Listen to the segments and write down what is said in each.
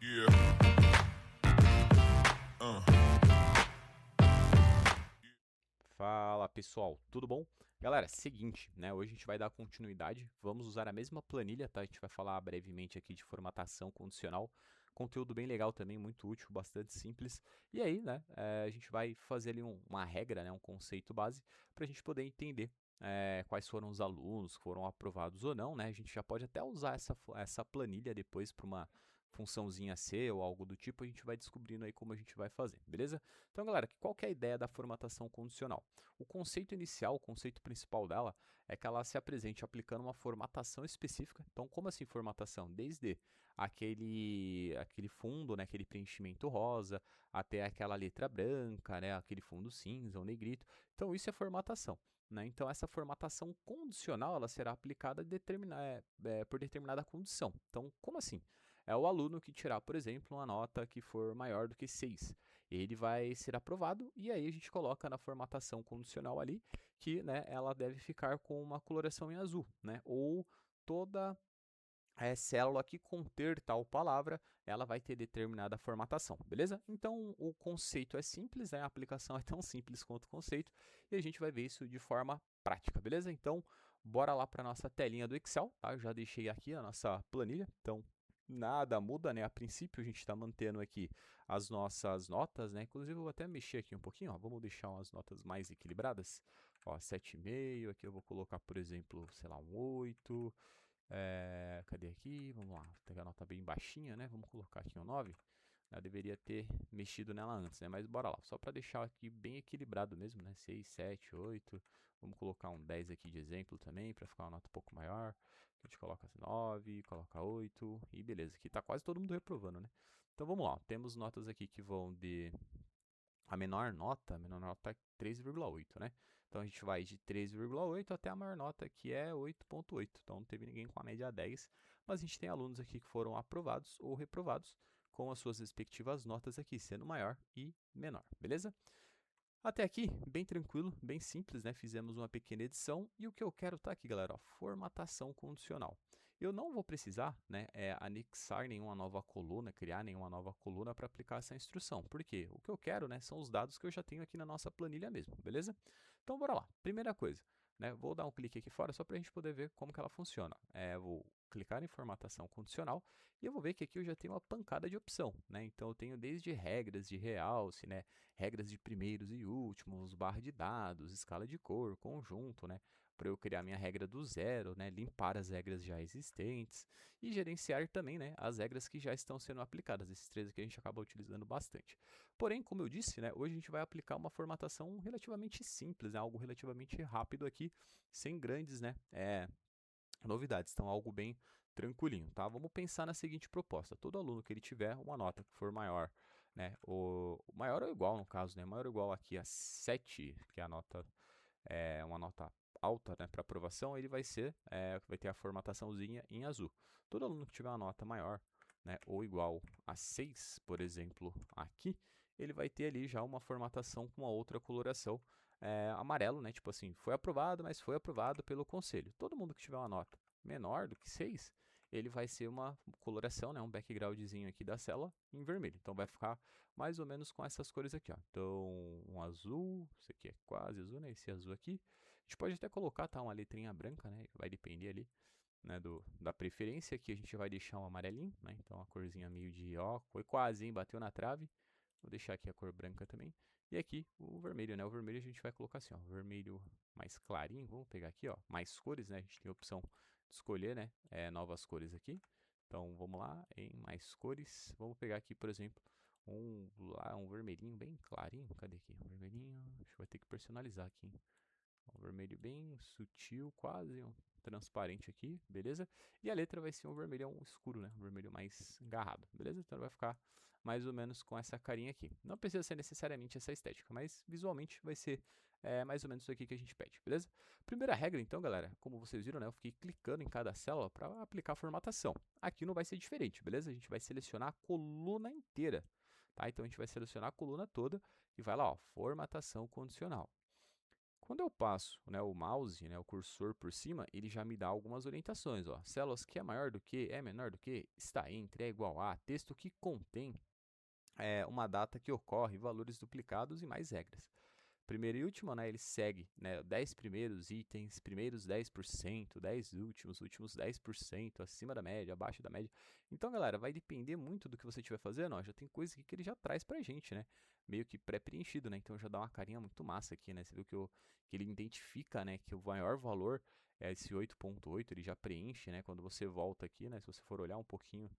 Yeah. Fala pessoal, tudo bom? Galera, seguinte, né? Hoje a gente vai dar continuidade, vamos usar a mesma planilha, tá? A gente vai falar brevemente aqui de formatação condicional, conteúdo bem legal também, muito útil, bastante simples. E aí, né, a gente vai fazer ali uma regra, né, um conceito base, para a gente poder entender quais foram os alunos que foram aprovados ou não, né? A gente já pode até usar essa planilha depois para uma funçãozinha C ou algo do tipo, a gente vai descobrindo aí como a gente vai fazer, beleza? Então, galera, qual que é a ideia da formatação condicional? O conceito inicial, o conceito principal dela, é que ela se apresente aplicando uma formatação específica. Então, como assim formatação? Desde aquele fundo, né, aquele preenchimento rosa, até aquela letra branca, né, aquele fundo cinza ou negrito. Então, isso é formatação. Né? Então, essa formatação condicional ela será aplicada por determinada condição. Então, como assim? É o aluno que tirar, por exemplo, uma nota que for maior do que 6. Ele vai ser aprovado e aí a gente coloca na formatação condicional ali que, né, ela deve ficar com uma coloração em azul, né? Ou toda célula que conter tal palavra, ela vai ter determinada formatação, beleza? Então o conceito é simples, né? A aplicação é tão simples quanto o conceito e a gente vai ver isso de forma prática, beleza? Então bora lá para nossa telinha do Excel, tá? Eu já deixei aqui a nossa planilha, então nada muda, né? A princípio a gente está mantendo aqui as nossas notas, né? Inclusive eu vou até mexer aqui um pouquinho, ó. Vamos deixar umas notas mais equilibradas. Ó, 7,5, aqui eu vou colocar, por exemplo, sei lá, um 8. Cadê aqui? Vamos lá, vou pegar a nota bem baixinha, né? Vamos colocar aqui um 9. Eu deveria ter mexido nela antes, né? Mas bora lá, só para deixar aqui bem equilibrado mesmo, né? 6, 7, 8. Vamos colocar um 10 aqui de exemplo também, para ficar uma nota um pouco maior. A gente coloca 9, coloca 8 e beleza. Aqui tá quase todo mundo reprovando, né? Então vamos lá, temos notas aqui que vão de a menor nota é 3,8, né? Então a gente vai de 3,8 até a maior nota que é 8,8. Então não teve ninguém com a média 10, mas a gente tem alunos aqui que foram aprovados ou reprovados com as suas respectivas notas aqui, sendo maior e menor, beleza? Até aqui, bem tranquilo, bem simples, né? Fizemos uma pequena edição e o que eu quero tá aqui, galera, ó, formatação condicional. Eu não vou precisar, né, anexar nenhuma nova coluna, criar nenhuma nova coluna para aplicar essa instrução. Por quê? O que eu quero, né, são os dados que eu já tenho aqui na nossa planilha mesmo, beleza? Então, bora lá. Primeira coisa, né, vou dar um clique aqui fora só para a gente poder ver como que ela funciona. Vou clicar em formatação condicional e eu vou ver que aqui eu já tenho uma pancada de opção, né? Então eu tenho desde regras de realce, né, regras de primeiros e últimos, barra de dados, escala de cor, conjunto, né? Para eu criar minha regra do zero, né? Limpar as regras já existentes e gerenciar também, né? As regras que já estão sendo aplicadas. Esses três aqui a gente acaba utilizando bastante. Porém, como eu disse, né? Hoje a gente vai aplicar uma formatação relativamente simples, né? Algo relativamente rápido aqui, sem grandes, né? Novidades. Então, algo bem tranquilinho, tá? Vamos pensar na seguinte proposta. Todo aluno que ele tiver uma nota que for maior, né? O maior ou igual, no caso, né? Maior ou igual aqui a 7, que é a nota, uma nota alta, né, para aprovação, ele vai ter a formataçãozinha em azul. Todo aluno que tiver uma nota maior, né, ou igual a 6, por exemplo, aqui, ele vai ter ali já uma formatação com uma outra coloração, amarelo, né? Tipo assim, foi aprovado, mas foi aprovado pelo conselho. Todo mundo que tiver uma nota menor do que 6, ele vai ser uma coloração, né? Um backgroundzinho aqui da célula em vermelho. Então vai ficar mais ou menos com essas cores aqui, ó. Então, um azul, esse aqui é quase azul, né? Esse azul aqui. A gente pode até colocar, tá? Uma letrinha branca, né? Vai depender ali, né, da preferência. Aqui a gente vai deixar um amarelinho, né? Então a corzinha meio de, ó, foi quase, hein? Bateu na trave. Vou deixar aqui a cor branca também. E aqui o vermelho, né? O vermelho a gente vai colocar assim, ó, vermelho mais clarinho. Vamos pegar aqui, ó, mais cores, né? A gente tem a opção de escolher, né? Novas cores aqui. Então vamos lá, em mais cores. Vamos pegar aqui, por exemplo, um vermelhinho bem clarinho. Cadê aqui? Um vermelhinho. Acho que vai ter que personalizar aqui, hein? Um vermelho bem sutil, quase um transparente aqui, beleza? E a letra vai ser um vermelhão escuro, né? Um vermelho mais agarrado, beleza? Então vai ficar mais ou menos com essa carinha aqui. Não precisa ser necessariamente essa estética, mas visualmente vai ser mais ou menos isso aqui que a gente pede, beleza? Primeira regra, então, galera, como vocês viram, né? Eu fiquei clicando em cada célula para aplicar a formatação. Aqui não vai ser diferente, beleza? A gente vai selecionar a coluna inteira, tá? Então a gente vai selecionar a coluna toda e vai lá, ó, formatação condicional. Quando eu passo, né, o mouse, né, o cursor por cima, ele já me dá algumas orientações, ó. Células que é maior do que, é menor do que, está entre, é igual a, texto que contém uma data que ocorre, valores duplicados e mais regras. Primeiro e último, né, ele segue, né, 10 primeiros itens, primeiros 10%, 10 últimos, últimos 10%, acima da média, abaixo da média. Então, galera, vai depender muito do que você estiver fazendo, ó, já tem coisa aqui que ele já traz pra gente, né, meio que pré-preenchido, né, então já dá uma carinha muito massa aqui, né, você viu que ele identifica, né, que o maior valor é esse 8.8, ele já preenche, né, quando você volta aqui, né, se você for olhar um pouquinho,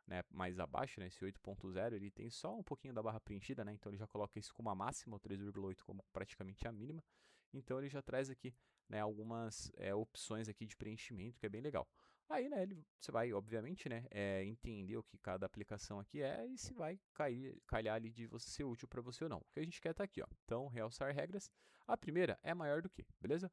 né, mais abaixo, né, esse 8.0, ele tem só um pouquinho da barra preenchida, né, então ele já coloca isso como a máxima, o 3,8 como praticamente a mínima, então ele já traz aqui, né, algumas opções aqui de preenchimento, que é bem legal. Aí, né, você vai, obviamente, né, entender o que cada aplicação aqui é e se vai calhar ali de você ser útil para você ou não. O que a gente quer tá aqui, ó. Então, realçar regras. A primeira é maior do que, beleza?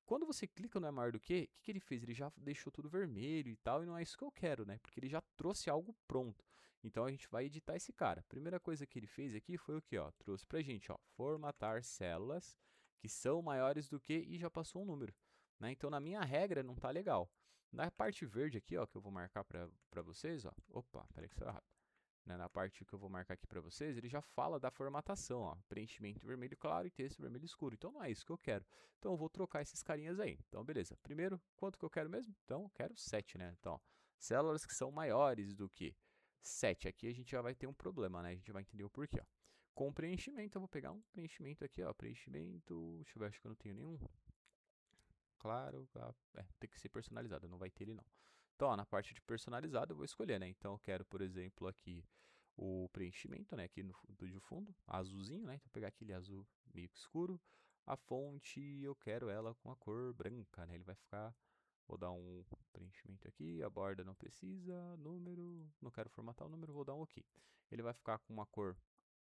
Quando você clica no é maior do que, o que ele fez? Ele já deixou tudo vermelho e tal, e não é isso que eu quero, né? Porque ele já trouxe algo pronto. Então a gente vai editar esse cara. Primeira coisa que ele fez aqui foi o que, ó? Trouxe pra gente, ó, formatar células que são maiores do que e já passou um número, né? Então na minha regra não tá legal. Na parte verde aqui, ó, que eu vou marcar pra vocês, ó. Opa, peraí que saiu errado. Né, na parte que eu vou marcar aqui para vocês, ele já fala da formatação, ó, preenchimento vermelho claro e texto vermelho escuro. Então não é isso que eu quero. Então eu vou trocar esses carinhas aí. Então beleza. Primeiro, quanto que eu quero mesmo? Então eu quero 7, né? Então, ó, células que são maiores do que 7. Aqui a gente já vai ter um problema, né? A gente vai entender o porquê, ó. Com preenchimento, eu vou pegar um preenchimento aqui, ó, preenchimento, deixa eu ver, acho que eu não tenho nenhum. Claro, tem que ser personalizado, não vai ter ele não. Então, ó, na parte de personalizado eu vou escolher, né? Então eu quero, por exemplo, aqui o preenchimento, né? Aqui no de fundo, azulzinho, né? Então eu pegar aquele azul meio que escuro. A fonte eu quero ela com a cor branca, né? Ele vai ficar, vou dar um preenchimento aqui, a borda não precisa, número, não quero formatar o número, vou dar um OK. Ele vai ficar com uma cor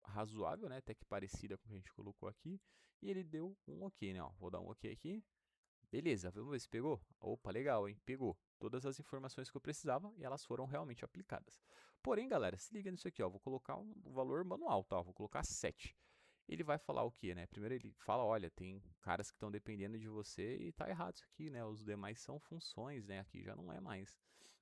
razoável, né? Até que parecida com o que a gente colocou aqui. E ele deu um OK, né? Ó, vou dar um OK aqui. Beleza, vamos ver se pegou? Opa, legal, hein? Pegou todas as informações que eu precisava e elas foram realmente aplicadas. Porém, galera, se liga nisso aqui, ó. Vou colocar um valor manual, tá? Vou colocar 7. Ele vai falar o quê, né? Primeiro ele fala, olha, tem caras que estão dependendo de você e tá errado isso aqui, né? Os demais são funções, né? Aqui já não é mais.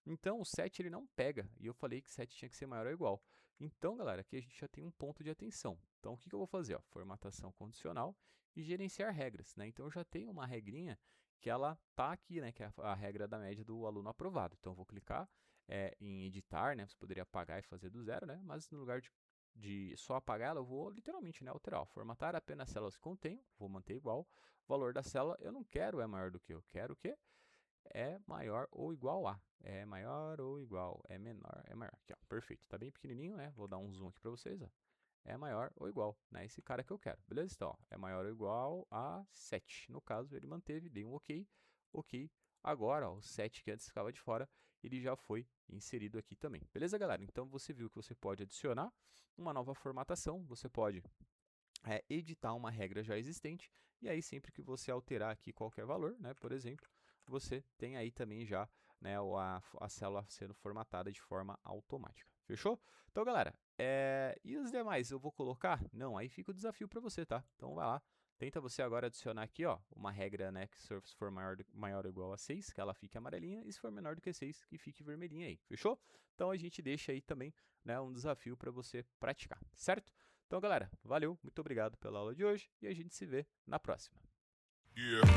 Então, o 7 ele não pega. E eu falei que 7 tinha que ser maior ou igual. Então, galera, aqui a gente já tem um ponto de atenção. Então, o que eu vou fazer? Ó? Formatação condicional e gerenciar regras, né? Então, eu já tenho uma regrinha que ela tá aqui, né? Que é a regra da média do aluno aprovado. Então, eu vou clicar em editar, né? Você poderia apagar e fazer do zero, né? Mas no lugar de só apagar ela, eu vou literalmente, né, alterar. Ó, formatar apenas células que contém, vou manter igual. O valor da célula eu não quero é maior do que, eu quero o quê? É maior ou igual a. É maior ou igual, é menor, é maior. Aqui, ó, perfeito. Tá bem pequenininho, né? Vou dar um zoom aqui para vocês, ó. É maior ou igual, né? Esse cara que eu quero, beleza? Então, ó, é maior ou igual a 7. No caso, ele manteve, dei um OK. OK. Agora, ó, o 7 que antes ficava de fora, ele já foi inserido aqui também. Beleza, galera? Então, você viu que você pode adicionar uma nova formatação, você pode editar uma regra já existente, e aí sempre que você alterar aqui qualquer valor, né, por exemplo, você tem aí também já, né, a célula sendo formatada de forma automática. Fechou? Então, galera, e os demais eu vou colocar? Não, aí fica o desafio para você, tá? Então vai lá, tenta você agora adicionar aqui, ó, uma regra, né, que se for maior ou igual a 6, que ela fique amarelinha, e se for menor do que 6, que fique vermelhinha aí. Fechou? Então a gente deixa aí também, né, um desafio para você praticar, certo? Então, galera, valeu, muito obrigado pela aula de hoje e a gente se vê na próxima. Yeah.